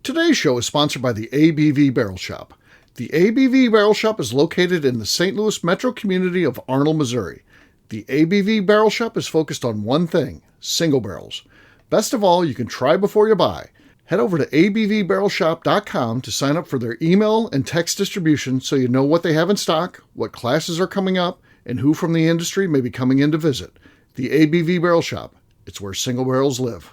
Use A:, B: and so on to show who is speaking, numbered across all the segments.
A: Today's show is sponsored by the ABV Barrel Shop. The ABV Barrel Shop is located in the St. Louis metro community of Arnold, Missouri. The ABV Barrel Shop is focused on one thing, single barrels. Best of all, you can try before you buy. Head over to abvbarrelshop.com to sign up for their email and text distribution so you know what they have in stock, what classes are coming up, and who from the industry may be coming in to visit. The ABV Barrel Shop. It's where single barrels live.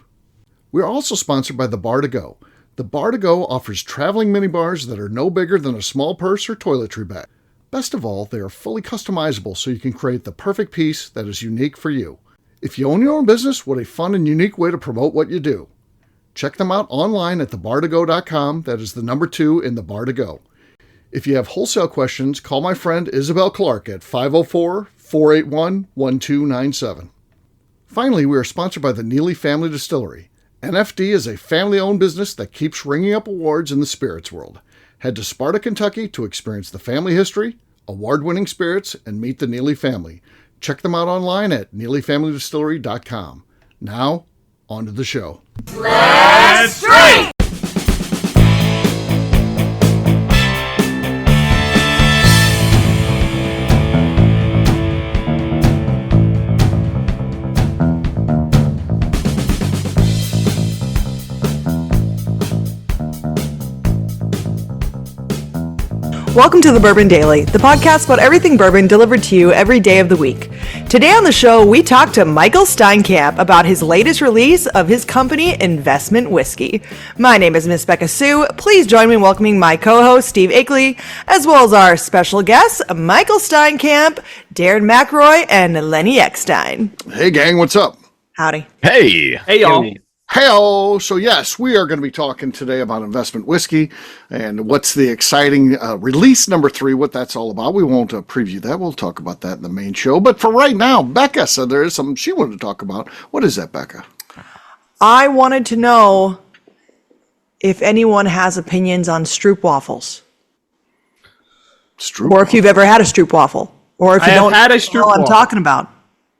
A: We're also sponsored by the Bar to Go. The Bar to Go offers traveling minibars that are no bigger than a small purse or toiletry bag. Best of all, they are fully customizable so you can create the perfect piece that is unique for you. If you own your own business, what a fun and unique way to promote what you do. Check them out online at thebartogo.com. That is the number 2 in the Bar to Go. If you have wholesale questions, call my friend Isabel Clark at 504-481-1297. Finally, we are sponsored by the Neely Family Distillery. NFD is a family-owned business that keeps ringing up awards in the spirits world. Head to Sparta, Kentucky to experience the family history, award-winning spirits, and meet the Neely family. Check them out online at neelyfamilydistillery.com. Now, on to the show.
B: Let's drink!
C: Welcome to the Bourbon Daily, the podcast about everything bourbon delivered to you every day of the week. Today on the show, we talk to Michael Steinkamp about his latest release of his company, Investment Whiskey. My name is Miss Beka Sue. Please join me in welcoming my co-host, Steve Akeley, as well as our special guests, Michael Steinkamp, Darren MacLeod, and Lenny Eckstein.
A: Hey, gang, what's up?
C: Howdy.
D: Hey,
B: y'all.
A: Hey-o! So yes, we are going to be talking today about Investment Whiskey and what's the exciting release number 3, what that's all about. We won't preview that. We'll talk about that in the main show. But for right now, Beka said there is something she wanted to talk about. What is that, Beka?
C: I wanted to know if anyone has opinions on stroopwafels. Or if you've ever had a stroopwafel. Or if you don't
B: had a
C: know what I'm talking about.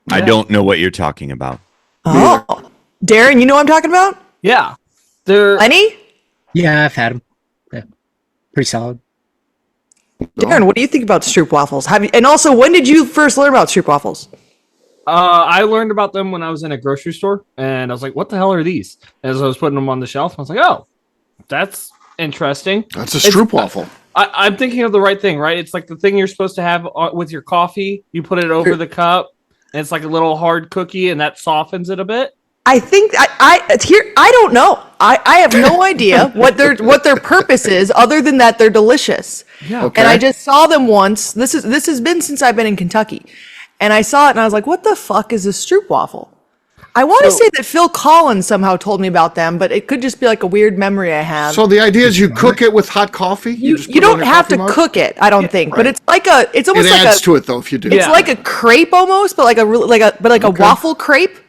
D: I don't know what you're talking about.
C: Oh. Darren, you know what I'm talking about?
B: Yeah.
C: Lenny?
E: Yeah, I've had them. Yeah. Pretty solid.
C: Darren, what do you think about stroopwafels? And also, when did you first learn about stroopwafels?
B: I learned about them when I was in a grocery store, and I was like, what the hell are these? As I was putting them on the shelf, I was like, oh, that's interesting.
A: That's a stroopwafel.
B: I'm thinking of the right thing, right? It's like the thing you're supposed to have with your coffee. You put it over the cup, and it's like a little hard cookie, and that softens it a bit.
C: I think I don't know. I have no idea what their purpose is other than that they're delicious.
B: Yeah.
A: Okay.
C: And I just saw them once. This has been since I've been in Kentucky. And I saw it and I was like, what the fuck is a stroopwafel? I want to say that Phil Collins somehow told me about them, but it could just be like a weird memory I have.
A: So the idea is you cook it with hot coffee?
C: You don't have to cook it, I don't think.
A: Right.
C: But it's almost
A: it
C: like
A: adds to it though if you do.
C: It's like a crepe almost, but like a waffle crepe.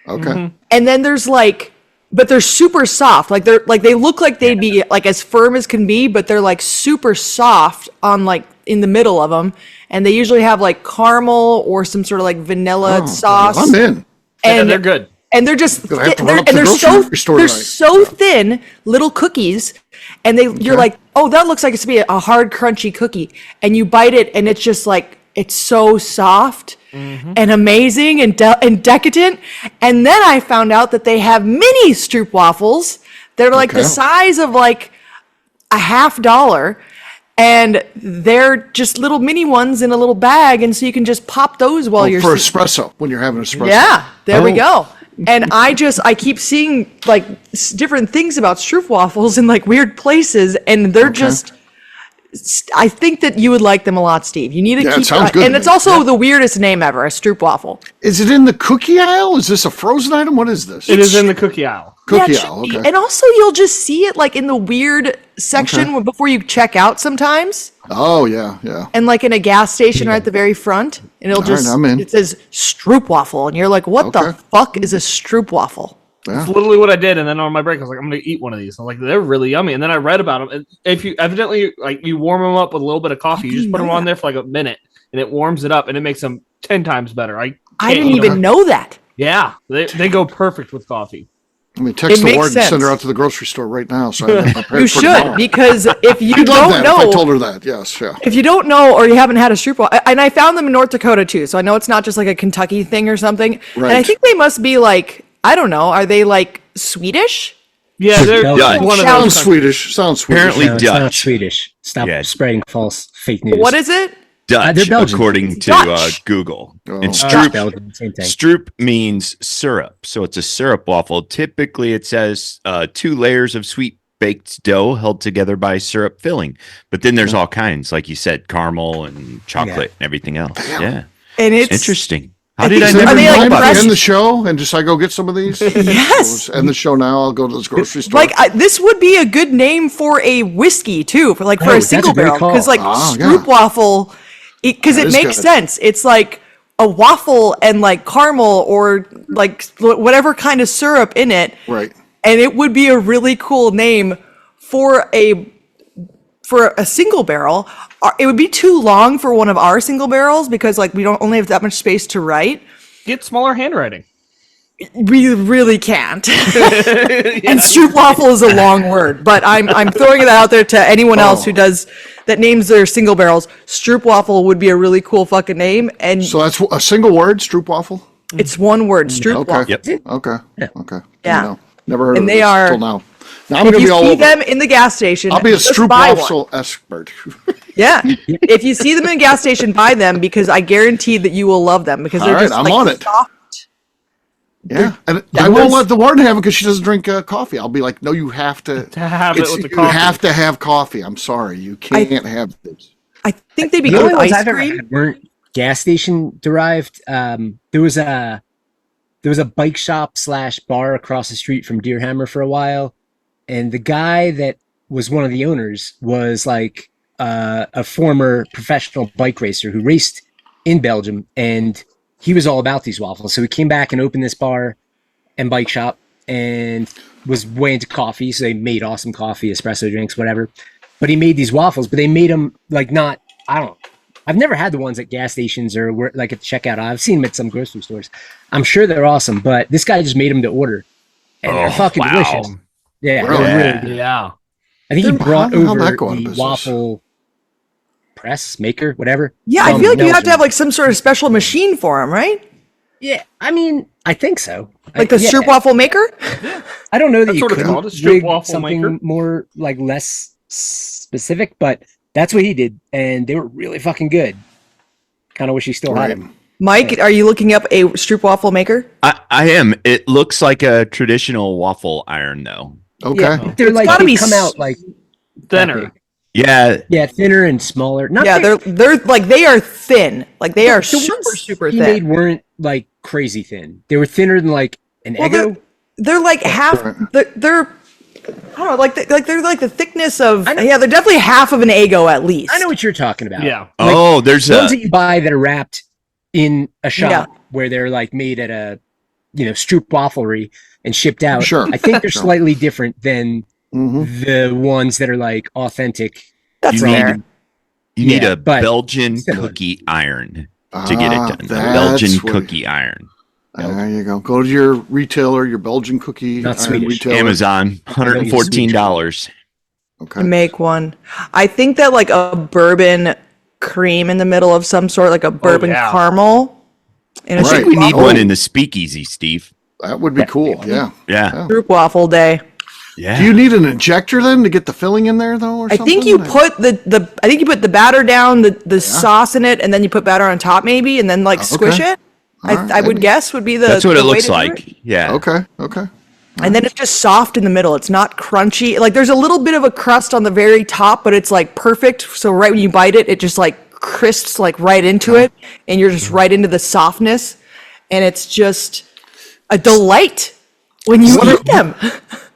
A: Okay.
B: Mm-hmm.
C: And then there's but they're super soft. Like they look like they'd be like as firm as can be, but they're like super soft on like in the middle of them. And they usually have like caramel or some sort of like vanilla sauce.
A: I'm in.
B: And they're good.
C: And they're just
A: they're
C: so thin little cookies, and you're like, oh, that looks like it's to be a hard crunchy cookie, and you bite it, and it's just like it's so soft. And amazing and decadent. And then I found out that they have mini stroopwafels that are like the size of like $50, and they're just little mini ones in a little bag, and so you can just pop those while you're
A: for espresso when you're having espresso.
C: Yeah, there we go. And I keep seeing like different things about stroopwafels in like weird places, and they're just. I think that you would like them a lot, Steve. You need to keep
A: sounds good.
C: And it's also the weirdest name ever, a stroopwafel.
A: Is it in the cookie aisle? Is this a frozen item? What is this?
B: It is in the cookie aisle.
A: Cookie aisle, okay.
C: And also you'll just see it like in the weird section before you check out sometimes.
A: Oh, yeah.
C: And like in a gas station right at the very front. And it'll just,
A: I'm in.
C: it says stroopwafel. And you're like, what the fuck is a stroopwafel?
A: Yeah.
B: It's literally what I did, and then on my break, I was like, I'm going to eat one of these. I'm like, they're really yummy. And then I read about them. And if you evidently, like, you warm them up with a little bit of coffee, you just put them on there for like a minute, and it warms it up, and it makes them 10 times better. I
C: didn't even know that.
B: Yeah, they go perfect with coffee.
A: I mean, text
C: It
A: the
C: makes
A: ward and
C: sense.
A: send her out to the grocery store right now. So I'm prepared
C: You
A: for
C: should,
A: tomorrow.
C: because if you
A: I'd love
C: don't
A: that if I
C: know,
A: told her that. Yes, yeah.
C: if you don't know or you haven't had a stroopwafel, and I found them in North Dakota too, so I know it's not just like a Kentucky thing or something. And I
A: Right.
C: think they must be like, I don't know, are they like Swedish?
B: Yeah, they're
E: Dutch.
B: one of
A: Sounds
B: those.
A: Swedish. Sounds Swedish.
D: Apparently
E: No, it's not
D: Dutch.
E: Swedish. Stop
D: Yeah.
E: spreading false fake news.
C: What is it?
D: Dutch,
E: they're Belgian.
D: according to
C: Dutch.
D: Google.
A: Oh.
D: And
E: Dutch,
D: stroop,
E: Belgian, same thing.
D: stroop means syrup, so it's a syrup waffle. Typically, it says 2 layers of sweet baked dough held together by syrup filling. But then there's all kinds, like you said, caramel and chocolate and everything else. Yeah,
C: And it's
D: interesting.
C: I
D: How did
C: think
D: I
C: so.
D: never
C: Are they,
D: know
C: like,
D: about
C: fresh-
D: this?
A: End the show and just I go get some of these.
C: Yes.
A: End the show now. I'll go to this grocery store.
C: like this would be a good name for a whiskey too, for like for
E: Oh,
C: a
E: that's a
C: single
E: great
C: barrel,
E: call.
C: because like
A: Ah, yeah.
C: stroopwafel, because
A: That
C: it
A: is
C: makes
A: good.
C: sense. It's like a waffle and like caramel or like whatever kind of syrup in it,
A: Right.
C: and it would be a really cool name for a single barrel. It would be too long for one of our single barrels because like we don't only have that much space to write.
B: Get smaller handwriting.
C: We really can't. And stroopwafel is a long word, but I'm throwing it out there to anyone else who does that names their single barrels. Stroopwafel would be a really cool fucking name, and
A: So that's a single word, stroopwafel?
C: it's one word, stroopwafel.
A: Okay.
D: Yep.
A: Okay.
E: Yeah.
A: Okay.
C: Yeah.
A: No, never heard
C: And
A: of
C: they
A: this
C: are-
A: until now. Now I'm
C: If
A: going to
C: you
A: be all
C: see
A: over.
C: them in the gas station,
A: I'll be a
C: just buy one.
A: stroopwafel expert.
C: Yeah. If you see them in a gas station, buy them because I guarantee that you will love them because
A: All
C: they're
A: right,
C: just
A: I'm
C: like
A: on it.
C: soft.
A: Yeah. And I won't let the warden have it because she doesn't drink coffee. I'll be like, no, you have to
B: have it with the
A: you
B: coffee.
A: have to have coffee. I'm sorry. You can't have this.
C: I think they'd be
E: The
C: good
E: only
C: with
E: ones
C: ice
E: I've ever
C: cream.
E: had weren't gas station derived. There was a bike shop / bar across the street from Deerhammer for a while, and the guy that was one of the owners was like a former professional bike racer who raced in Belgium, and he was all about these waffles. So he came back and opened this bar and bike shop and was way into coffee. So they made awesome coffee, espresso drinks, whatever. But he made these waffles, but they made them like not, I don't know. I've never had the ones at gas stations or where, like at the checkout. I've seen them at some grocery stores. I'm sure they're awesome, but this guy just made them to order. And they're fucking delicious. Yeah,
A: Really?
E: they're really good.
B: Yeah.
E: I think he brought
A: how'd
E: over
A: that go out of
E: the
A: business?
E: waffle press maker, whatever.
C: Yeah, I
E: from
C: feel like you have to
E: Belgium.
C: have like some sort of special machine for them, right?
E: Yeah, I mean, I think so.
C: Like the
E: yeah,
C: stroopwafel maker?
E: I don't know that
B: That's
E: you
B: what it's
E: could
B: called, a
E: rig
B: stroopwafel
E: something
B: maker.
E: more like less specific, but that's what he did, and they were really fucking good. Kind of wish he still had
A: Right.
E: them.
C: Mike, are you looking up a stroopwafel maker?
D: I am. It looks like a traditional waffle iron, though.
A: Okay.
C: Yeah.
E: They're like
C: gotta
E: they
C: be
E: come out like that
B: Thinner.
E: big.
D: Yeah,
E: thinner and smaller. Not
C: Yeah,
E: that-
C: they're like they are thin. Like they are
E: the ones
C: super
E: he
C: thin.
E: made weren't like crazy thin. They were thinner than like an
C: Well,
E: Eggo.
C: they're like half. They're I don't know, like they're like the thickness of.
E: I know.
C: Yeah, they're definitely half of an Eggo at least.
E: I know what you're talking about.
B: Yeah.
E: Like,
D: Oh, there's
E: the
D: a
E: ones that you buy that are wrapped in a shop
C: Yeah.
E: where they're like made at a Stroop wafflery and shipped out.
A: Sure.
E: I think they're
A: Sure.
E: slightly different than
A: Mhm.
E: the ones that are like authentic.
C: That's
D: you
C: fair.
D: you need
E: Yeah,
D: a
E: but
D: Belgian
E: similar.
D: cookie iron to get it done. A
A: that's
D: Belgian
A: what-
D: cookie iron.
A: There you go. Go to your retailer, your Belgian cookie
E: Not
A: iron
E: Swedish.
A: retailer.
D: Amazon, $114.
A: Okay.
C: Make one. I think that like a bourbon cream in the middle of some sort, like a bourbon
B: yeah.
C: caramel. And
D: I
C: a
D: think we need
A: Oh.
D: one in the speakeasy, Steve.
A: That would be cool. Yeah.
D: Yeah.
C: stroop waffle day.
D: Yeah.
A: Do you need an injector then to get the filling in there though, or
C: I
A: something?
C: think you put the batter down, the sauce in it, and then you put batter on top maybe, and then like squish
A: Okay.
C: it.
A: All right,
C: I would
A: maybe.
C: guess would be the.
D: That's what
C: the
D: it
C: way
D: looks
C: to do
D: like.
C: it.
D: Yeah.
A: Okay. Okay.
C: And then it's just soft in the middle. It's not crunchy. Like there's a little bit of a crust on the very top, but it's like perfect. So right when you bite it, it just like crisps like right into it, and you're just right into the softness, and it's just a delight when you eat them.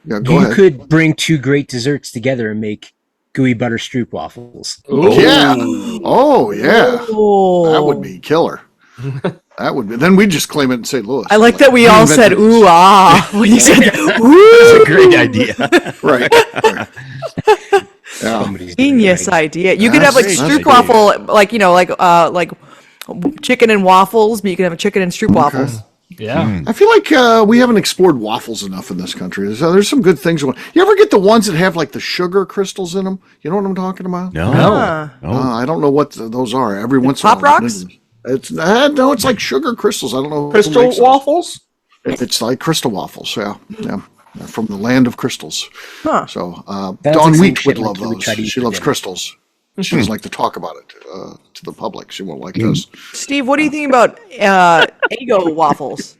A: Yeah. Go
E: You
A: ahead.
E: could bring two great desserts together and make gooey butter Stroop waffles.
A: Yeah. Oh yeah.
C: Oh,
A: That would be killer. That would be. Then we just claim it in St. Louis.
C: I like that we all said
A: invented
C: ooh ah when you said ooh.
D: Great idea.
A: this. Right. Right. Yeah.
E: Somebody's doing it
C: Genius
E: right.
C: idea. You could have like
A: That's
C: stroop
A: great.
C: waffle, like like chicken and waffles, but you can have a chicken and stroop waffles.
B: Yeah.
A: I feel like we haven't explored waffles enough in this country. There's some good things. You ever get the ones that have like the sugar crystals in them? You know what I'm talking about?
D: No.
C: Ah.
D: No.
A: I don't know what those are. Every once in a
C: Pop
A: while,
C: Rocks?
A: It's no, it's like sugar crystals. I don't know. who
B: Crystal
A: makes those.
B: waffles?
A: It's like crystal waffles. Yeah, yeah. From the land of crystals.
C: Huh.
A: So
E: Sounds
A: Dawn
E: like some
A: Wheat
E: shit
A: would
E: like
A: love
E: you would
A: those.
E: try to eat
A: She
E: for
A: loves
E: dinner.
A: crystals. She doesn't like to talk about it to the public. She won't like those.
C: Steve, what do you think about Eggo waffles?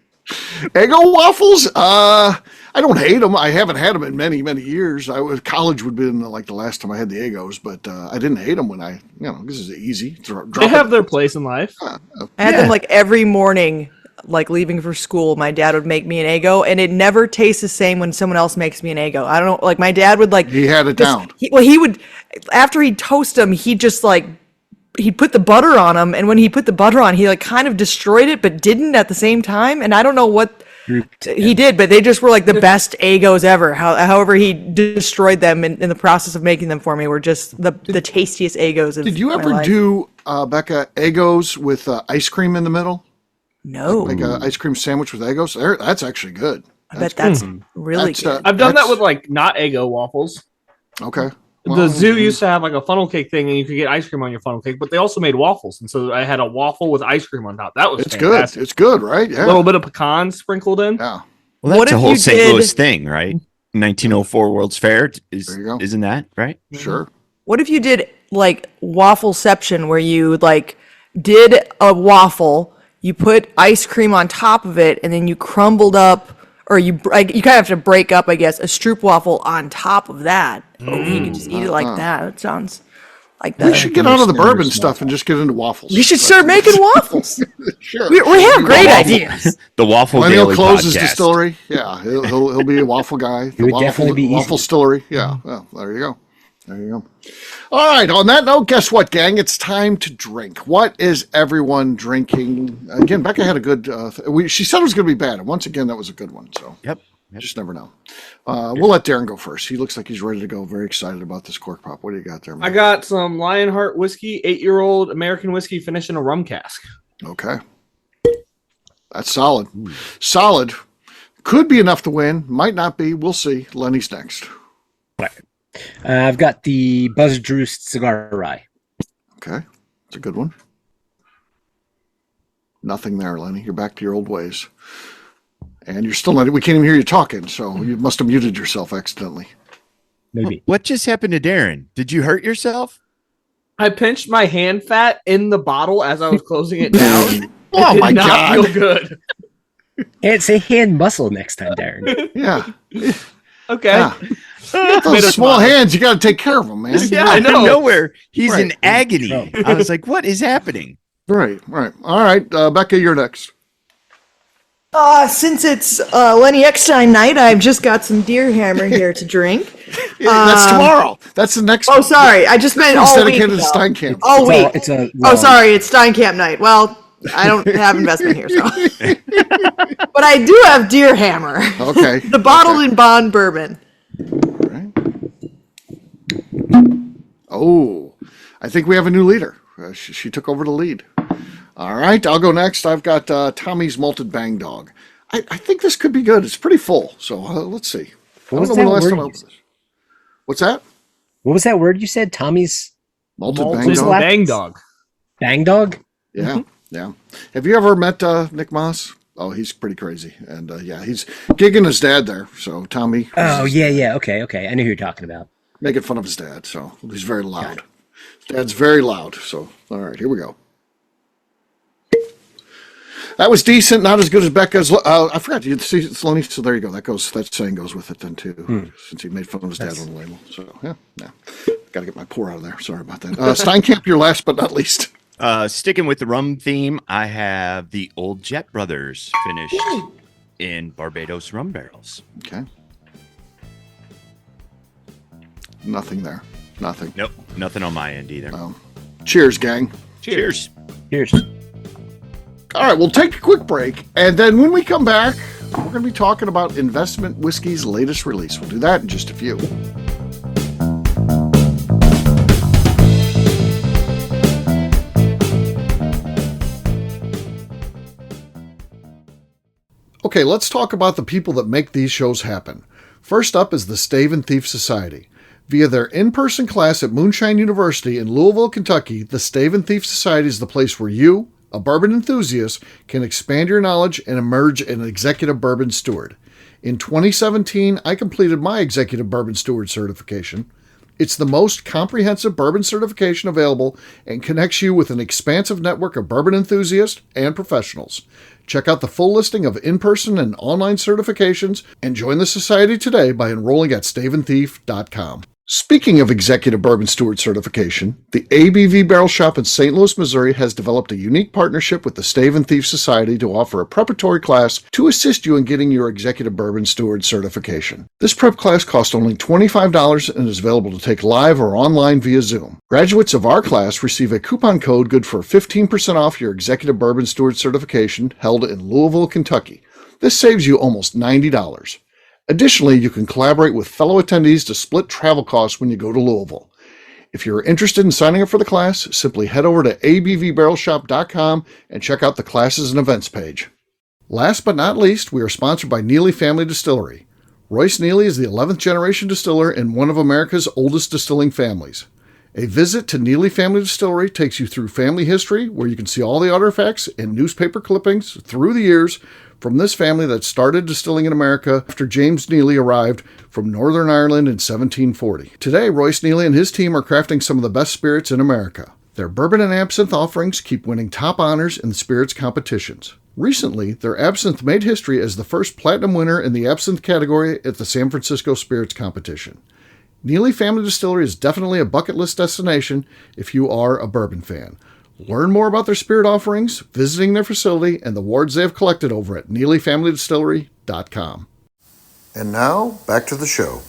A: Eggo waffles? I don't hate them. I haven't had them in many, many years. College would have been like the last time I had the Eggos, but I didn't hate them when this is easy.
B: They have their place in life.
C: I had them like every morning, like leaving for school. My dad would make me an Eggo, and it never tastes the same when someone else makes me an Eggo. I don't know. Like my dad would like.
A: He had it down.
C: He would, after he'd toast them, he'd just like. He'd put the butter on them, and when he put the butter on, he like kind of destroyed it, but didn't at the same time. And I don't know what he did, but they just were like the best Eggos ever. However, he destroyed them in the process of making them for me. Were just the tastiest Eggos.
A: Did you
C: my
A: ever
C: life.
A: do, Becca, Eggos with ice cream in the middle?
C: No,
A: Like an ice cream sandwich with Eggos? That's actually good.
C: I bet that's really
A: That's,
C: good.
B: I've done that
A: That's-
B: with like not Eggo waffles.
A: Okay.
B: The zoo used to have like a funnel cake thing, and you could get ice cream on your funnel cake, but they also made waffles, and so I had a waffle with ice cream on top. That was
A: It's
B: fantastic.
A: good. It's good, right? Yeah.
B: A little bit of pecan sprinkled in.
A: Yeah.
D: Well,
C: What
D: that's a
C: if
D: whole
C: you
D: St.
C: did-
D: Louis thing, right? 1904 World's Fair.
A: There you go.
D: Isn't that right?
A: Sure.
C: What if you did like waffleception, where you like did a waffle, you put ice cream on top of it, and then you crumbled up, or you kind of have to break up, I guess, a stroop waffle on top of that. Oh, you could just eat it like that. It sounds like that.
A: We should get out of the bourbon stuff and just get into waffles.
C: We should start making waffles.
A: Sure.
C: We have great
D: Waffle-
C: ideas.
D: The Waffle
A: Millennial
D: Daily
A: closes
D: podcast.
A: distillery. Yeah, he'll be a waffle guy. The
E: would
A: waffle,
E: definitely be easy.
A: waffle distillery. Yeah, well, there you go. There you go. All right. On that note, guess what, gang? It's time to drink. What is everyone drinking? Again, Becca had a good. She said it was going to be bad, and once again, that was a good one. So
D: Yep.
A: you just never know. We'll let Darren go first. He looks like he's ready to go. Very excited about this cork pop. What do you got there, man?
B: I got some Lionheart whiskey, 8-year-old American whiskey, finished in a rum cask.
A: Okay. That's solid. Solid. Could be enough to win. Might not be. We'll see. Lenny's next.
E: I've got the Buzz Droost Cigar Rye.
A: Okay. It's a good one. Nothing there, Lenny. You're back to your old ways. And you're still not, we can't even hear you talking, so you must have muted yourself accidentally.
E: Maybe.
D: What just happened to Darren? Did you hurt yourself?
B: I pinched my hand fat in the bottle as I was closing it down.
A: Oh,
B: It did
A: my
B: not
A: God.
B: feel good.
E: And say hand muscle next time, Darren.
A: Yeah.
B: Okay.
A: Yeah.
B: Made
A: Those
B: us
A: small
B: smile.
A: hands, you got to take care of them, man.
B: Yeah, I
D: Out of
B: know.
D: nowhere, he's in
A: Right.
D: agony.
E: Oh.
D: I was like, "What is happening?"
A: Right, right. All right, Becca, you're next.
C: Since it's Lenny Eckstein night, I've just got some Deer Hammer here to drink.
A: That's tomorrow. That's the next.
C: Oh, sorry. I just meant
A: It's
C: all week.
A: dedicated to
C: though.
A: Steinkamp.
C: All week.
E: It's a
C: Oh, sorry, it's Steinkamp night. Well, I don't have investment here, so. But I do have Deer Hammer,
A: Okay.
C: the bottled in bond bourbon.
A: Right. Oh, I think we have a new leader. She took over the lead. All right, I'll go next. I've got Tommy's Malted Bang Dog. I think this could be good. It's pretty full, so let's see.
E: What
A: I
E: was
A: don't know when the
E: that
A: last
E: word
A: time I
E: you
A: opened this. What's that?
E: What was that word you said? Tommy's
A: Malted Bang
B: Malted
A: Dog?
B: Bang Dog.
E: Bang Dog?
A: Yeah, yeah. Have you ever met Nick Moss? Oh, he's pretty crazy. And yeah, he's gigging his dad there. So Tommy
E: Oh, yeah. Okay. I know who you're talking about.
A: making fun of his dad. So he's very loud. His dad's very loud. So, all right, here we go. That was decent. Not as good as Becca's. I forgot. You see, it's Lenny. So there you go. That saying goes with it then too. Since he made fun of his dad on the label. So yeah. Got to get my pour out of there. Sorry about that. Steinkamp, your last but not least.
D: Sticking with the rum theme, I have the Old Jet Brothers finished in Barbados rum barrels.
A: Okay. Nothing there. Nothing.
D: Nope, nothing on my end either.
A: Cheers, gang.
D: Cheers.
E: Here's
A: All right, we'll take a quick break, and then when we come back, we're going to be talking about Investment Whiskey's latest release. We'll do that in just a few. Okay, let's talk about the people that make these shows happen. First up is the Stave and Thief Society. Via their in-person class at Moonshine University in Louisville, Kentucky, the Stave and Thief Society is the place where you, a bourbon enthusiast, can expand your knowledge and emerge an executive bourbon steward. In 2017, I completed my executive bourbon steward certification. It's the most comprehensive bourbon certification available and connects you with an expansive network of bourbon enthusiasts and professionals. Check out the full listing of in-person and online certifications and join the society today by enrolling at staveandthief.com. Speaking of executive bourbon steward certification, the ABV Barrel Shop in St. Louis, Missouri has developed a unique partnership with the Stave and Thief Society to offer a preparatory class to assist you in getting your executive bourbon steward certification. This prep class costs only $25 and is available to take live or online via Zoom. Graduates of our class receive a coupon code good for 15% off your executive bourbon steward certification held in Louisville, Kentucky. This saves you almost $90. Additionally, you can collaborate with fellow attendees to split travel costs when you go to Louisville. If you're interested in signing up for the class, simply head over to abvbarrelshop.com and check out the classes and events page. Last but not least, we are sponsored by Neely Family Distillery. Royce Neely is the 11th generation distiller in one of America's oldest distilling families. A visit to Neely Family Distillery takes you through family history, where you can see all the artifacts and newspaper clippings through the years from this family that started distilling in America after James Neely arrived from Northern Ireland in 1740. Today, Royce Neely and his team are crafting some of the best spirits in America. Their bourbon and absinthe offerings keep winning top honors in the spirits competitions. Recently, their absinthe made history as the first platinum winner in the absinthe category at the San Francisco Spirits Competition. Neely Family Distillery is definitely a bucket list destination if you are a bourbon fan. Learn more about their spirit offerings, visiting their facility, and the awards they have collected over at NeelyFamilyDistillery.com. And now, back to the show.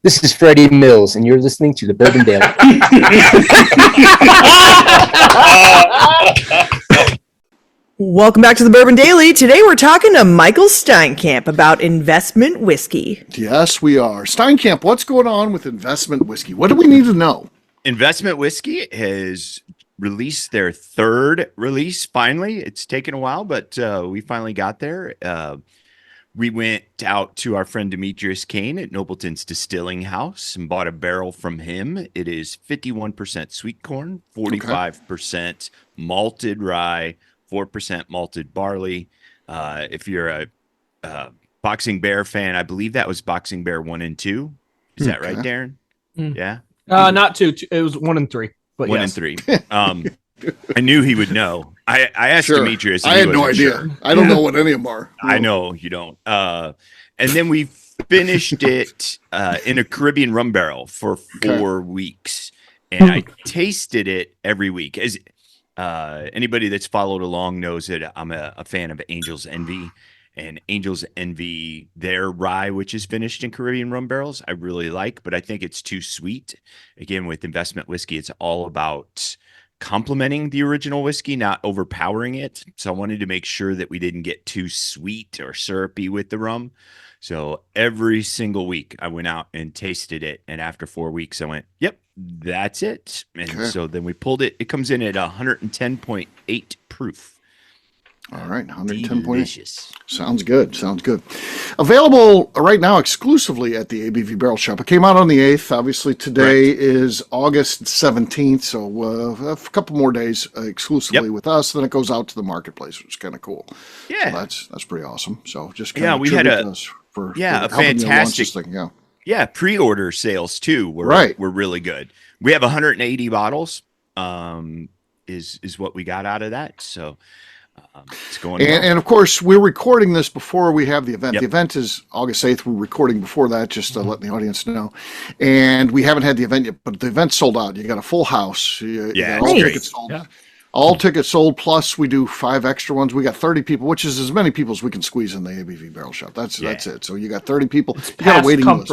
E: This is Freddie Mills, and you're listening to the Bourbon Daily.
C: Welcome back to the Bourbon Daily. Today we're talking to Michael Steinkamp about investment whiskey.
A: Yes, we are. Steinkamp, what's going on with investment whiskey? What do we need to know?
D: Investment Whiskey has released their third release finally. It's taken a while, but we finally got there. We went out to our friend Demetrius Kane at Nobleton's Distilling House and bought a barrel from him. It is 51% sweet corn, 45% malted rye, 4% malted barley. If you're a Boxing Bear fan, I believe that was Boxing Bear 1 and 2. Is that right, Darren? Yeah.
B: Not 2. It was 1 and 3. But
D: 1 and 3. I knew he would know. I asked Demetrius.
A: I had no idea. Sure. I don't know what any of them are.
D: I know you don't. And then we finished it in a Caribbean rum barrel for 4 weeks, and I tasted it every week. As anybody that's followed along knows that I'm a fan of Angel's Envy, and Angel's Envy, their rye, which is finished in Caribbean rum barrels, I really like, but I think it's too sweet. Again, with investment whiskey, it's all about complementing the original whiskey, not overpowering it. So I wanted to make sure that we didn't get too sweet or syrupy with the rum. So every single week I went out and tasted it. And after 4 weeks, I went, yep, that's it. And so then we pulled it. It comes in at 110.8 proof.
A: All right, 110.8. Sounds good. Sounds good. Available right now exclusively at the ABV Barrel Shop. It came out on the 8th. Obviously, today is August 17th, so a couple more days exclusively with us. Then it goes out to the marketplace, which is kind of cool. Yeah, so that's pretty awesome. So just kind of
D: we had a
A: fantastic
D: thing. Yeah, pre-order sales too were really good. We have 180 bottles. Is what we got out of that. So. It's going
A: and of course, we're recording this before we have the event. The event is August 8th. We're recording before that, just to let the audience know. And we haven't had the event yet, but the event's sold out. You got a full house. You got all tickets sold. Yeah. All tickets sold, plus we do 5 extra ones. We got 30 people, which is as many people as we can squeeze in the ABV Barrel Shop. That's it. So you got 30 people. You got a waiting list.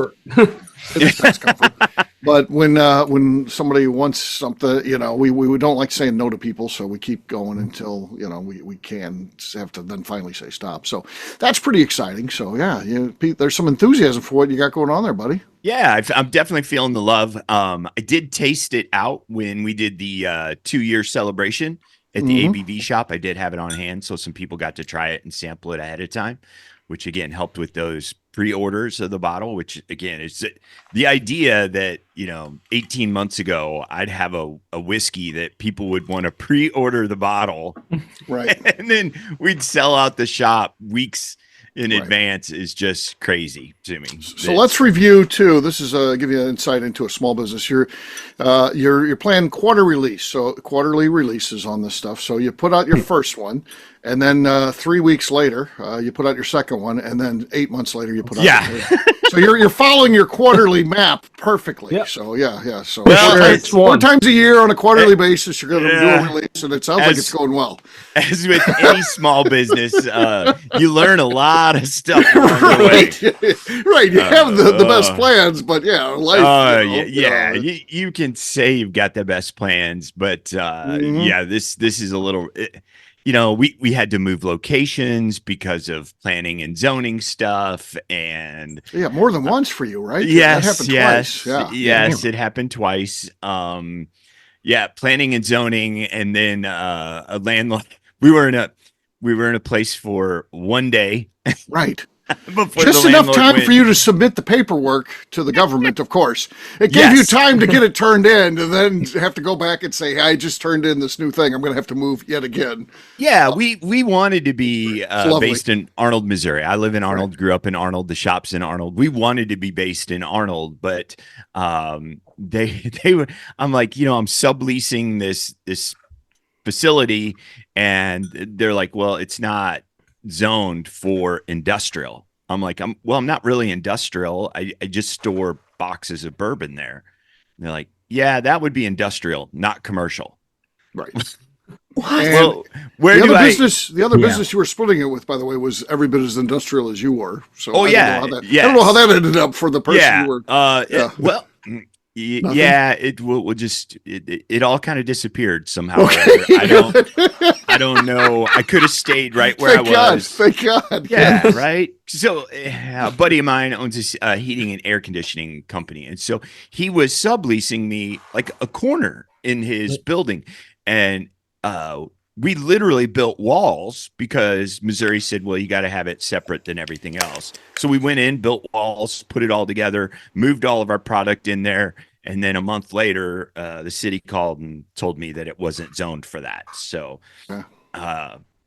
A: It's past comfort. But when somebody wants something, we don't like saying no to people, so we keep going until we can have to then finally say stop. So that's pretty exciting. So yeah, Pete, there's some enthusiasm for what you got going on there, buddy.
D: Yeah, I'm definitely feeling the love. I did taste it out when we did the 2-year celebration at the ABV shop. I did have it on hand, so some people got to try it and sample it ahead of time, which again helped with those pre-orders of the bottle, which again is the idea that 18 months ago I'd have a whiskey that people would want to pre-order the bottle,
A: right,
D: and then we'd sell out the shop weeks in advance is just crazy to me.
A: So let's review too. This is give you an insight into a small business. You're planning quarterly releases on this stuff. So you put out your first one, and then 3 weeks later you put out your second one, and then 8 months later you put out your third. So you're following your quarterly map perfectly. Yep. So yeah. So four times a year on a quarterly basis, you're going to do a release, and it sounds like it's going well.
D: As with any small business, you learn a lot of stuff along the way.
A: Right. You have the best plans, but life.
D: You can say you've got the best plans, but this is a little. We had to move locations because of planning and zoning stuff, and
A: more than once for you, right?
D: Yes,
A: that happened twice.
D: Yes, it happened twice. Planning and zoning, and then a landlord. We were in a place for 1 day,
A: right? Just enough time for you to submit the paperwork to the government, of course. It gave you time to get it turned in, and then have to go back and say, hey, I just turned in this new thing. I'm going to have to move yet again.
D: Yeah, we wanted to be based in Arnold, Missouri. I live in Arnold, grew up in Arnold. The shop's in Arnold. We wanted to be based in Arnold, but they were. I'm like, I'm subleasing this facility, and they're like, well, it's not zoned for industrial. I'm like, I'm not really industrial. I just store boxes of bourbon there. And they're like, yeah, that would be industrial, not commercial.
A: Right.
D: Well,
A: the other business you were splitting it with, by the way, was every bit as industrial as you were. So I don't know how that ended up for the person you were.
D: It will just it all kind of disappeared somehow. Okay. I don't know. I could have stayed right where I was.
A: Thank God.
D: Yeah, right. So a buddy of mine owns a heating and air conditioning company, and so he was subleasing me like a corner in his building, and we literally built walls because Missouri said, well, you got to have it separate than everything else. So we went in, built walls, put it all together, moved all of our product in there. And then a month later, the city called and told me that it wasn't zoned for that. So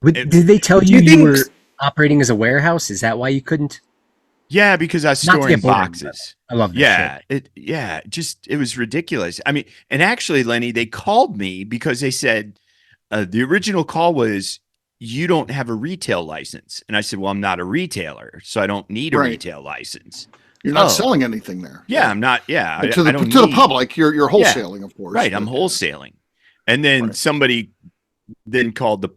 E: did they tell you were operating as a warehouse? Is that why you couldn't?
D: Yeah, because I was storing boxes.
E: I love that shit.
D: It was ridiculous. I mean, and actually, Lenny, they called me because they said, the original call was, you don't have a retail license. And I said, well, I'm not a retailer, so I don't need a retail license.
A: You're not selling anything there.
D: Yeah, I'm not. Yeah.
A: To the public, you're wholesaling, of course.
D: Right. I'm wholesaling. And then somebody then called the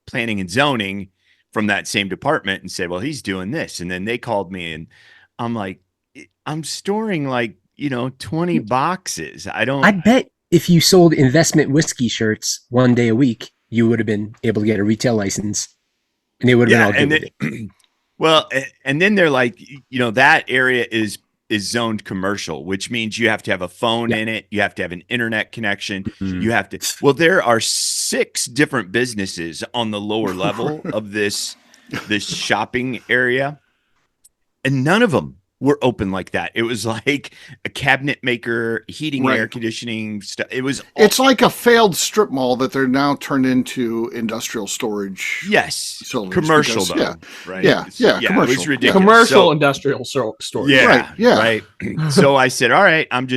D: planning and zoning from that same department and said, well, he's doing this. And then they called me, and I'm like, I'm storing 20 boxes. I
E: bet if you sold investment whiskey shirts 1 day a week, you would have been able to get a retail license, and they would have been all good with it.
D: Well, and then they're like, that area is zoned commercial, which means you have to have a phone in it. You have to have an internet connection. You have to, there are 6 different businesses on the lower level of this shopping area, and none of them were open like that. It was like a cabinet maker, heating and air conditioning stuff.
A: It's like a failed strip mall that they're now turned into industrial storage.
D: Yes, commercial though. Right?
A: Yeah, commercial.
D: It was ridiculous.
B: Commercial industrial storage.
D: Yeah, right. So I said, all right, I'm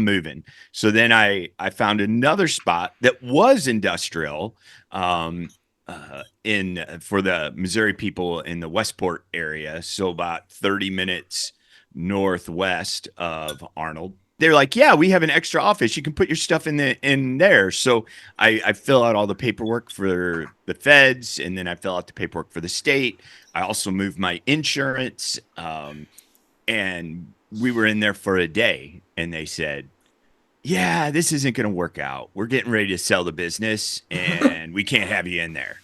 D: moving. So then I found another spot that was industrial, for the Missouri people in the Westport area. So about 30 minutes northwest of Arnold. They're like, yeah, we have an extra office. You can put your stuff in there. So I fill out all the paperwork for the feds, and then I fill out the paperwork for the state. I also move my insurance. And we were in there for a day, and they said, yeah, this isn't going to work out. We're getting ready to sell the business, and we can't have you in there.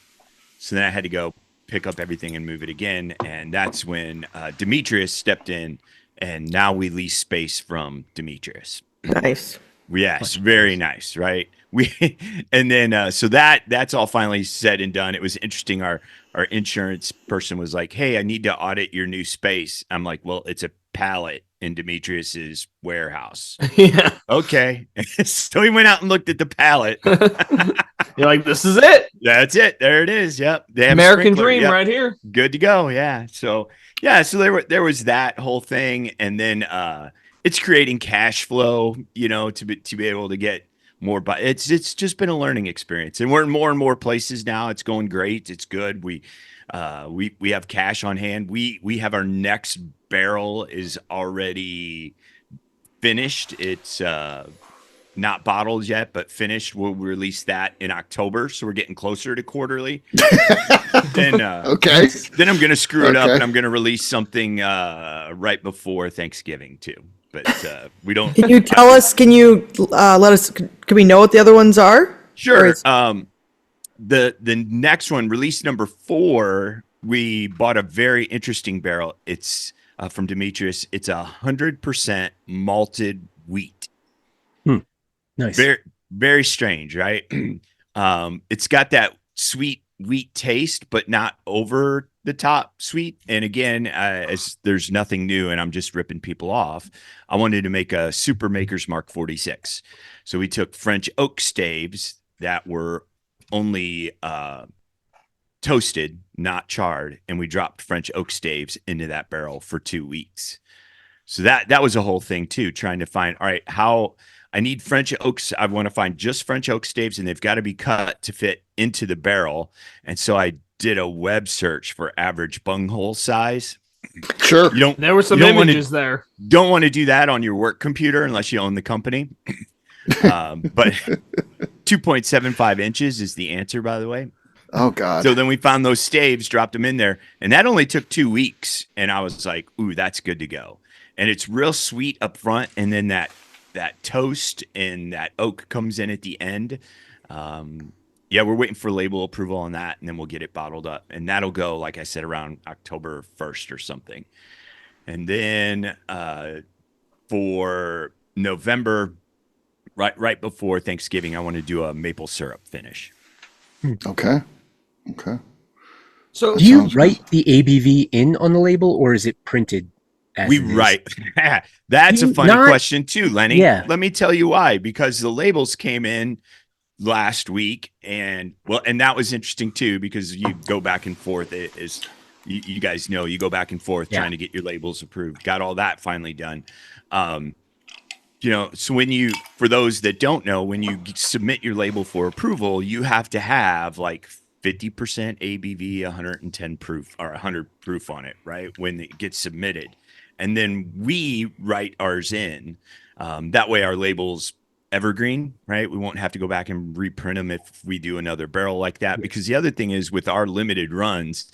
D: So then I had to go pick up everything and move it again. And that's when Demetrius stepped in, and now we lease space from Demetrius.
C: Nice.
D: Yes, very nice, right? And then so that's all finally said and done. It was interesting. Our insurance person was like, "Hey, I need to audit your new space." I'm like, "Well, it's a pallet in Demetrius's warehouse."
B: Yeah.
D: Okay. So he went out and looked at the pallet.
B: You're like, this is it.
D: That's it. There it is. Yep. They have a
B: American
D: sprinkler.
B: dream
D: Yep.
B: right here.
D: Good to go. Yeah. So there was that whole thing, and then it's creating cash flow, to be able to get more. But it's just been a learning experience, and we're in more and more places now. It's going great. It's good. We have cash on hand. We have our next barrel is already finished. It's not bottled yet, but finished. We'll release that in October, so we're getting closer to quarterly.
A: Okay.
D: Then I'm going to screw it up,
A: Okay.
D: and I'm going to release something right before Thanksgiving too. But we don't.
C: Can you tell us? Can you let us? Can we know what the other ones are? Or
D: Sure.
C: is-
D: The next one, release number 4, we bought a very interesting barrel. It's from Demetrius. It's 100% malted wheat.
E: Nice.
D: Very, very strange, right? It's got that sweet wheat taste, but not over the top sweet. And again, as there's nothing new, and I'm just ripping people off, I wanted to make a Super Maker's Mark 46. So we took French oak staves that were only toasted, not charred, and we dropped French oak staves into that barrel for 2 weeks. So that was a whole thing too, trying to find, all right, how I need French oaks. I want to find just French oak staves, and they've got to be cut to fit into the barrel. And so I did a web search for average bunghole size.
A: Sure.
B: There were some
D: you don't
B: images there.
D: Don't want to do that on your work computer unless you own the company. But 2.75 inches is the answer, by the way.
A: Oh, God.
D: So then we found those staves, dropped them in there, and that only took 2 weeks. And I was like, ooh, that's good to go. And it's real sweet up front, and then that toast and that oak comes in at the end. We're waiting for label approval on that, and then we'll get it bottled up. And that'll go, like I said, around October 1st or something. And then for November, right before Thanksgiving, I want to do a maple syrup finish.
A: Okay.
B: So
E: Do you
A: Sounds
E: write the ABV in on the label, or is it printed? As
D: We
E: it is?
D: write. That's a
E: You
D: funny
E: not-
D: question too, Lenny.
E: Yeah.
D: Let me tell you why. Because the labels came in last week, and that was interesting too, because you go back and forth. It is, you guys know, you go back and forth trying to get your labels approved. Got all that finally done. So for those that don't know, when you submit your label for approval, you have to have like 50% ABV, 110 proof or 100 proof on it, right? When it gets submitted. And then we write ours in. That way our label's evergreen, right? We won't have to go back and reprint them if we do another barrel like that. Because the other thing is, with our limited runs,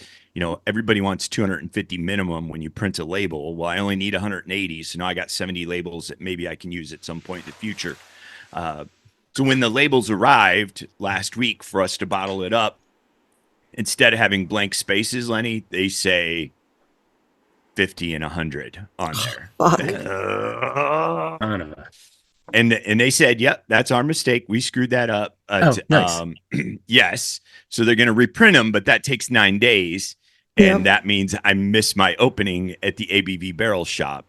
D: everybody wants 250 minimum when you print a label. Well, I only need 180. So now I got 70 labels that maybe I can use at some point in the future. So when the labels arrived last week for us to bottle it up, instead of having blank spaces, Lenny, they say 50 and 100 on there.
C: Fuck.
D: And they said, yep, that's our mistake. We screwed that up.
E: Nice.
D: Yes. So they're going to reprint them, but that takes 9 days. And that means I missed my opening at the ABV Barrel Shop.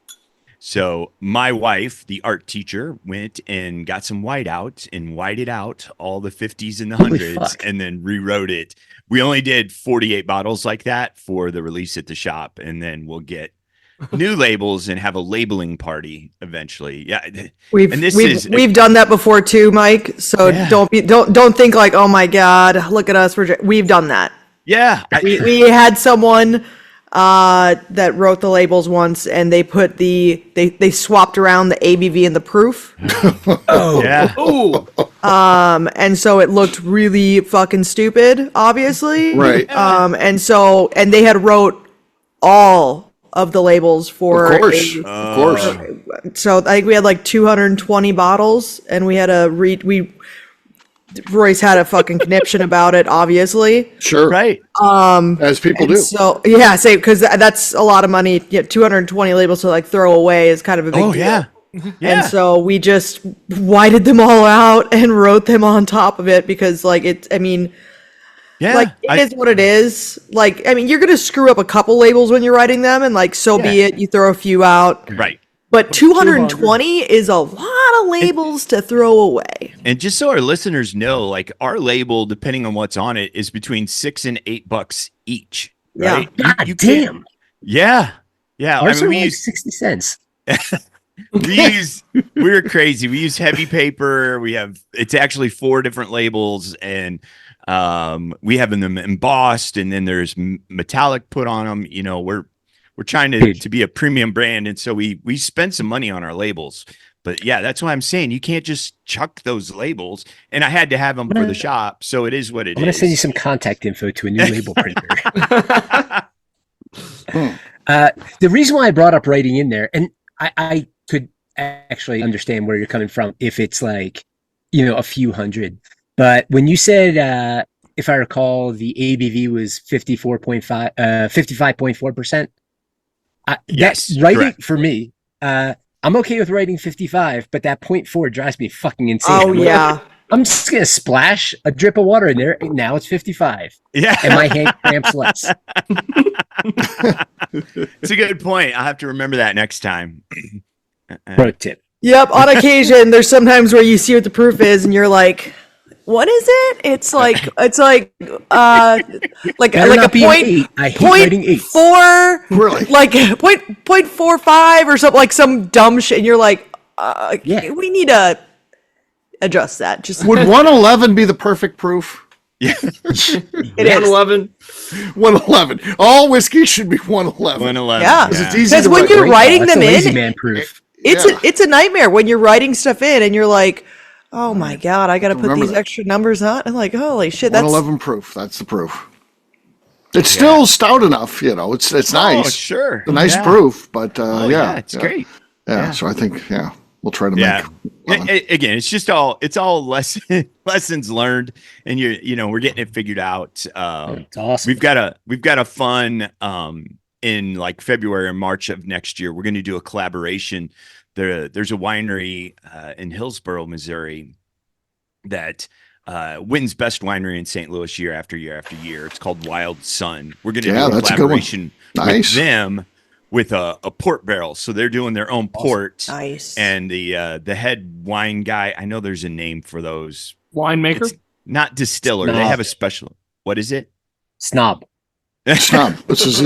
D: So my wife, the art teacher, went and got some whiteout and whited out all the 50s and the
E: Holy
D: 100s
E: fuck.
D: and then rewrote it. We only did 48 bottles like that for the release at the shop. And then we'll get new labels and have a labeling party eventually. Yeah.
C: We've done that before too, Mike. So
D: Yeah.
C: don't think like, oh my God, look at us. We've done that.
D: Yeah.
C: We had someone that wrote the labels once, and they put they swapped around the ABV and the proof,
D: Yeah.
B: ooh,
C: and so it looked really fucking stupid, obviously.
A: Right.
C: And they had wrote all of the labels for
A: Of course.
C: So I think we had like 220 bottles, and we had to read. Royce had a fucking conniption about it, obviously.
A: Sure.
D: Right.
A: As people do.
C: So yeah, say because that's a lot of money. 220 labels to like throw away is kind of a big deal.
D: Yeah.
C: And so we just whited them all out and wrote them on top of it because like it is what it is. Like, I mean, you're going to screw up a couple labels when you're writing them and like, so be it. You throw a few out.
D: Right.
C: But 220 is a lot of labels to throw away.
D: And just so our listeners know, like our label, depending on what's on it, is between $6 and $8 each. Right?
C: Yeah.
E: God damn.
D: Yeah. Yeah.
E: Ours
D: we
E: are like
D: use
E: 60 cents.
D: we're crazy. We use heavy paper. It's actually 4 different labels, and we have them embossed, and then there's metallic put on them. You know, we're trying to be a premium brand, and so we spend some money on our labels. But yeah, that's why I'm saying you can't just chuck those labels. And I had to have them for the shop, so it is what it is.
E: I'm going to send you some contact info to a new label printer. The reason why I brought up writing in there, and I could actually understand where you're coming from if it's like, you know, a few hundred. But when you said, if I recall, the ABV was 55.4%.
D: Yes,
E: that's writing
D: correct.
E: for me. I'm okay with writing 55, but that 0.4 drives me fucking insane.
C: Oh, yeah.
E: I'm just going to splash a drip of water in there. And now it's 55.
D: Yeah.
E: And my hand cramps less.
D: It's a good point. I'll have to remember that next time.
E: Pro tip.
C: Yep. On occasion, there's sometimes where you see what the proof is and you're like, what is it? It's like a
E: not be an
C: point,
E: 8. I hate
C: point
E: writing 8s.
C: 4,
A: Really?
C: like point 45 or something, like some dumb shit. And you're like,
E: Yeah.
C: we need to adjust that. Just
A: Would 111 be the perfect proof?
C: it is.
B: 111.
A: 111. All whiskey should be 111.
D: 111.
C: Yeah.
A: Because it's easy
C: Because
A: to
C: when
A: write.
C: you're
A: Right?
C: writing
E: That's
C: them
E: a lazy
C: in,
E: man proof.
C: it's a nightmare when you're writing stuff in and you're like, oh my God, I got to put
A: Remember
C: these
A: that.
C: extra numbers on. I'm like, holy shit, that's
A: 111 proof. That's the proof. It's still stout enough, you know. It's nice.
D: Oh, sure.
A: It's a nice
D: Yeah.
A: proof, but
D: It's great.
A: Yeah, so I think we'll try to
D: Yeah.
A: make 11.
D: Again, it's all lessons learned, and we're getting it figured out.
E: It's awesome.
D: We've got a fun in like February or March of next year. We're going to do a collaboration. There's a winery in Hillsborough, Missouri, that wins best winery in St. Louis year after year after year. It's called Wild Sun. We're going to do a
A: that's a good one.
D: collaboration
A: Nice.
D: with them with a port barrel. So they're doing their own port.
C: nice.
D: And the head wine guy, I know there's a name for those.
B: Winemaker?
D: It's not distiller. They
E: Snob.
D: have a special. What is it?
E: Snob.
A: Snob. He's a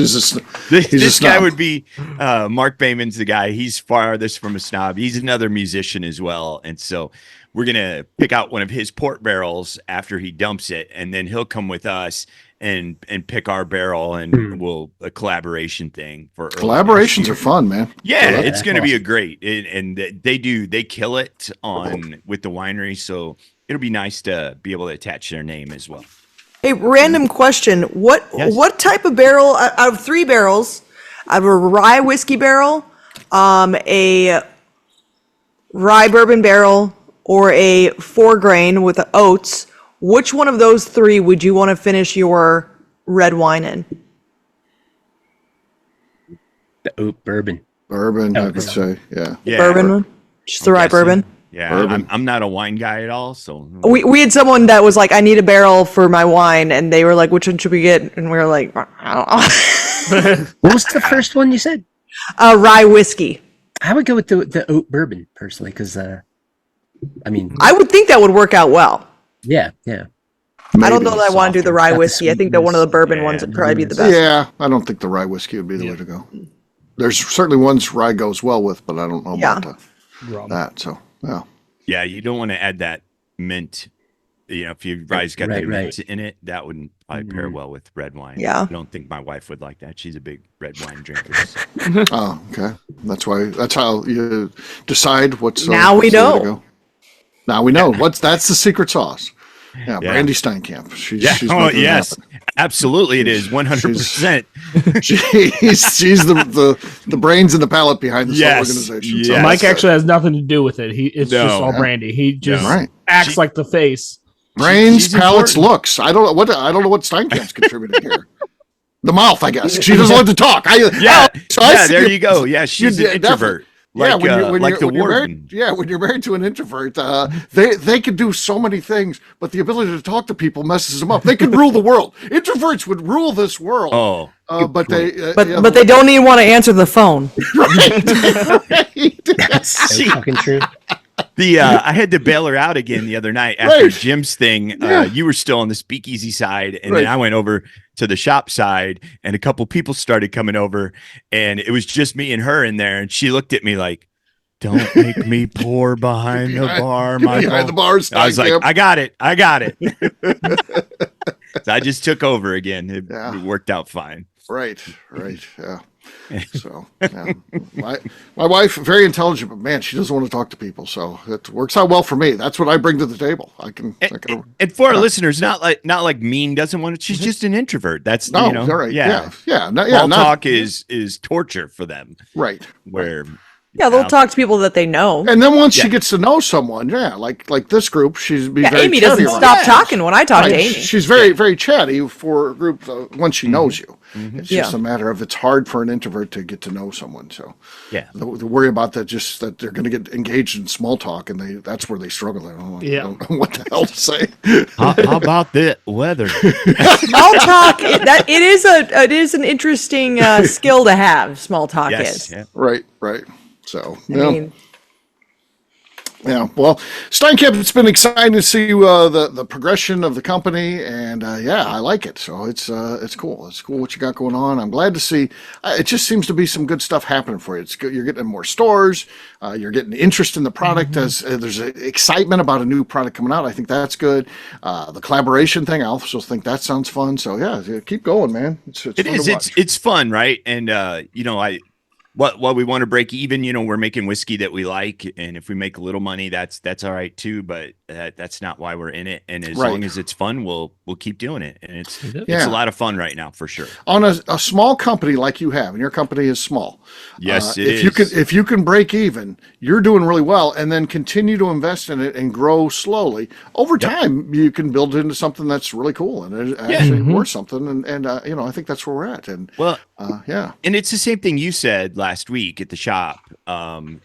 D: This guy
A: snob.
D: would be Mark Bayman's the guy. He's farthest from a snob. He's another musician as well. And so we're going to pick out one of his port barrels after he dumps it. And then he'll come with us and pick our barrel, and we'll a collaboration thing for early
A: Collaborations
D: next
A: are
D: year.
A: fun, man.
D: Yeah,
E: that's
D: it's going to be
E: awesome.
D: a great, and they kill it with the winery. So it'll be nice to be able to attach their name as well.
C: Hey, random question.
D: Yes.
C: What type of barrel out of 3 barrels, out of a rye whiskey barrel, a rye bourbon barrel, or a 4-grain with the oats, which one of those 3 would you want to finish your red wine in?
E: The oat bourbon.
A: Bourbon, I would say. Yeah.
D: Yeah,
C: Bourbon one? Just the
D: I'm
C: rye
D: guessing.
C: bourbon?
D: Yeah,
A: Bourbon.
D: I'm not a wine guy at all, so
C: We had someone that was like, I need a barrel for my wine, and they were like, which one should we get? And we were like, I don't know.
E: What was the first one you said?
C: Rye whiskey.
E: I would go with the oat bourbon personally, because I mean,
C: I would think that would work out well.
E: yeah.
C: I don't know that I want to do the rye
E: Got the
C: whiskey. I think that one of the bourbon
D: Yeah.
C: ones would probably be the best.
A: Yeah, I don't think the rye whiskey would be the way to go. There's certainly ones rye goes well with, but I don't know about that. So,
D: yeah, you don't want to add that mint. If your rye's got the
E: Right.
D: mint in it, that wouldn't probably pair well with red wine.
C: Yeah.
D: I don't think my wife would like that. She's a big red wine drinker. So.
A: oh, okay. That's how you decide what's
C: Now we
A: what's the way to
C: know.
A: go. Now we know. That's the secret sauce. Yeah, Brandy Steinkamp. She's making it
D: yes.
A: happen.
D: Absolutely, it is 100%.
A: She's the brains and the palate behind this whole organization.
D: Yes.
B: So Mike actually has nothing to do with it. It's just all Brandy. He just acts like the face.
A: Brains, palates, looks. I don't know what Steinkamp's contributing here. The mouth, I guess. She doesn't like to talk.
D: There you go. Yeah, she's an introvert. Like, like the warden.
A: When you're married to an introvert, they could do so many things, but the ability to talk to people messes them up. They could rule the world. Introverts would rule this world. But they
C: don't even want to answer the phone.
E: So fucking true.
D: I had to bail her out again the other night after Jim's thing. You were still on the speakeasy side, and then I went over to the shop side, and a couple people started coming over, and it was just me and her in there, and she looked at me like, "Don't make me pour behind the bar, Michael." Behind the bar, I was like, I got it. So I just took over again. It worked out fine.
A: Right. Yeah. So my wife, very intelligent, but man, she doesn't want to talk to people. So it works out well for me. That's what I bring to the table.
D: And for our listeners, not like mean doesn't want to. She's just an introvert. That's
A: right. Yeah.
D: Small talk is torture for them.
A: Right.
D: Where.
C: Yeah, they'll talk to people that they know.
A: And then once she gets to know someone, like this group, she's very
C: Amy
A: chatty.
C: doesn't stop talking when I talk to Amy.
A: She's very, very chatty for a group once she knows you. It's just a matter of it's hard for an introvert to get to know someone. So the worry about that that they're going to get engaged in small talk, and that's where they struggle. I don't know what the hell to say.
D: How about the weather?
C: Small talk. It is an interesting skill to have. Small talk is
A: right. So, well, Steinkamp, it's been exciting to see the progression of the company, and I like it. So it's cool. It's cool what you got going on. I'm glad to see. It just seems to be some good stuff happening for you. It's good. You're getting more stores. You're getting interest in the product as there's excitement about a new product coming out. I think that's good. The collaboration thing, I also think that sounds fun. So keep going, man.
D: It's fun, right? And What we want to break even, we're making whiskey that we like, and if we make a little money, that's all right too. But that's not why we're in it. And as long as it's fun, we'll keep doing it. And it's a lot of fun right now for sure.
A: On a small company like you have, and your company is small.
D: Yes,
A: if you can break even, you're doing really well, and then continue to invest in it and grow slowly over time. You can build it into something that's really cool and actually worth something. And I think that's where we're at. And
D: and it's the same thing you said last week at the shop.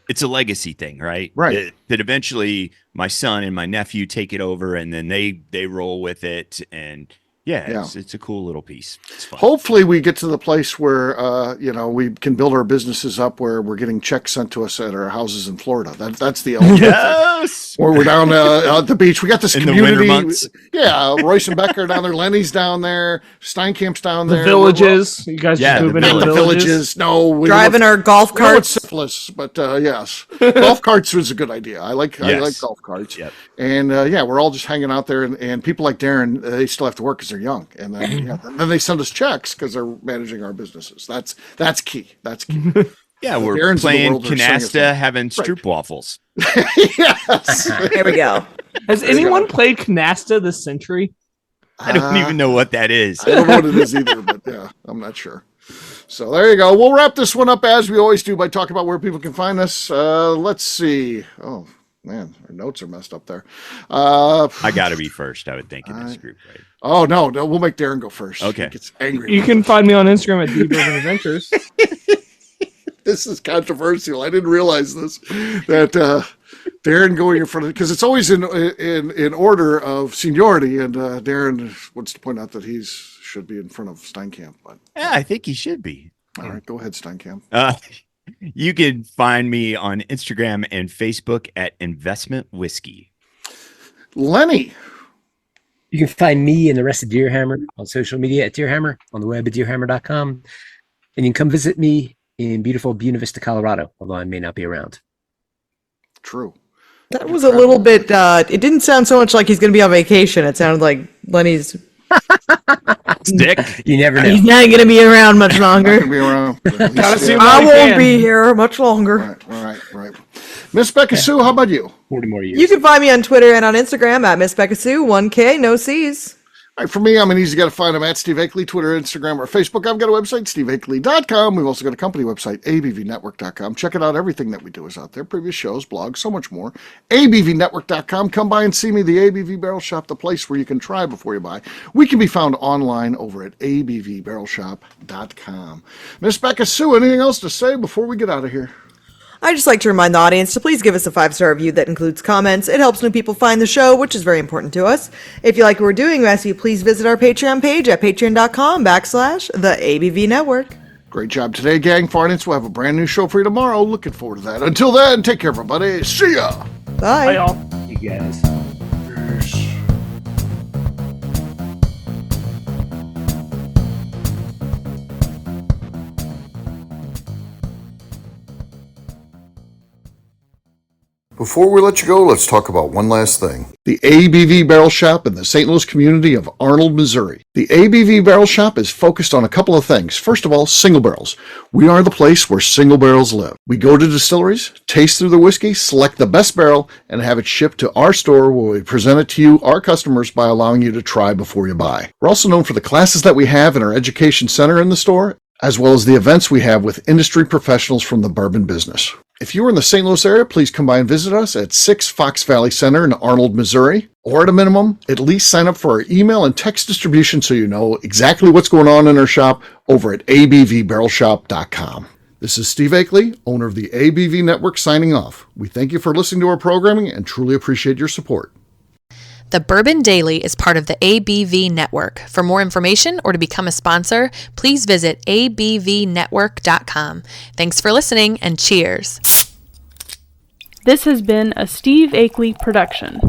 D: It's a legacy thing, right? That eventually my son and my nephew take it over, and then they roll with it, and it's a cool little piece. It's fun.
A: Hopefully we get to the place where we can build our businesses up where we're getting checks sent to us at our houses in Florida. That's the ultimate thing. Where we're down at the beach. We got this community.
D: In the winter months.
A: Yeah, Royce and Becker are down there. Lenny's down there. Steinkamp's down there.
B: The villages. You guys just moving into the villages.
A: No,
C: driving our golf carts.
A: Syphilis, but yes, golf carts is a good idea. I like golf carts.
D: Yep.
A: And we're all just hanging out there, and people like Darren, they still have to work because they're young, and then they send us checks because they're managing our businesses. That's key. That's key.
D: We're playing canasta, having stroopwafels.
A: Yes.
C: There we go.
B: Has anyone played canasta this century?
D: I don't even know what that is.
A: I don't know what it is either, but I'm not sure. So there you go. We'll wrap this one up as we always do by talking about where people can find us. Let's see. Oh, man, our notes are messed up there.
D: I got to be first, I would think, in this group, right?
A: Oh, no, we'll make Darren go first.
D: Okay.
A: He gets angry.
B: You can find me on Instagram at Bourbon Adventures.
A: This is controversial. I didn't realize this, that Darren going in front of, because it's always in order of seniority, and Darren wants to point out that he should be in front of Steinkamp. But
D: I think he should be.
A: All right, go ahead, Steinkamp.
D: You can find me on Instagram and Facebook at Investment Whiskey.
A: Lenny.
E: You can find me and the rest of Deerhammer on social media at Deerhammer, on the web at deerhammer.com. And you can come visit me in beautiful Buena Vista, Colorado, although I may not be around.
A: True.
C: That was a little bit, it didn't sound so much like he's going to be on vacation. It sounded like Lenny's...
D: Stick.
E: You never know.
C: He's not going to be around much longer.
A: Be around,
C: I won't be here much longer.
A: Right. Miss Beka Sue, how about you?
E: 40 more years.
C: You can find me on Twitter and on Instagram at Miss Beka Sue, 1K, no C's.
A: All right, for me, I'm an easy guy to find. I'm at Steve Akeley, Twitter, Instagram, or Facebook. I've got a website, steveakeley.com. We've also got a company website, abvnetwork.com. Check it out. Everything that we do is out there. Previous shows, blogs, so much more. abvnetwork.com. Come by and see me, the ABV Barrel Shop, the place where you can try before you buy. We can be found online over at abvbarrelshop.com. Miss Beka Sue, anything else to say before we get out of here?
C: I'd just like to remind the audience to please give us a 5-star review that includes comments. It helps new people find the show, which is very important to us. If you like what we're doing, we ask you please visit our Patreon page at patreon.com/the ABV Network.
A: Great job today, gang. Farnance, we'll have a brand new show for you tomorrow. Looking forward to that. Until then, take care, everybody. See ya.
C: Bye.
B: Bye, y'all. You guys.
A: Peace. Before we let you go, let's talk about one last thing. The ABV Barrel Shop in the St. Louis community of Arnold, Missouri. The ABV Barrel Shop is focused on a couple of things. First of all, single barrels. We are the place where single barrels live. We go to distilleries, taste through the whiskey, select the best barrel, and have it shipped to our store where we present it to you, our customers, by allowing you to try before you buy. We're also known for the classes that we have in our education center in the store, as well as the events we have with industry professionals from the bourbon business. If you're in the St. Louis area, please come by and visit us at 6 Fox Valley Center in Arnold, Missouri. Or at a minimum, at least sign up for our email and text distribution so you know exactly what's going on in our shop over at abvbarrelshop.com. This is Steve Akeley, owner of the ABV Network, signing off. We thank you for listening to our programming and truly appreciate your support.
F: The Bourbon Daily is part of the ABV Network. For more information or to become a sponsor, please visit abvnetwork.com. Thanks for listening and cheers.
G: This has been a Steve Akeley production.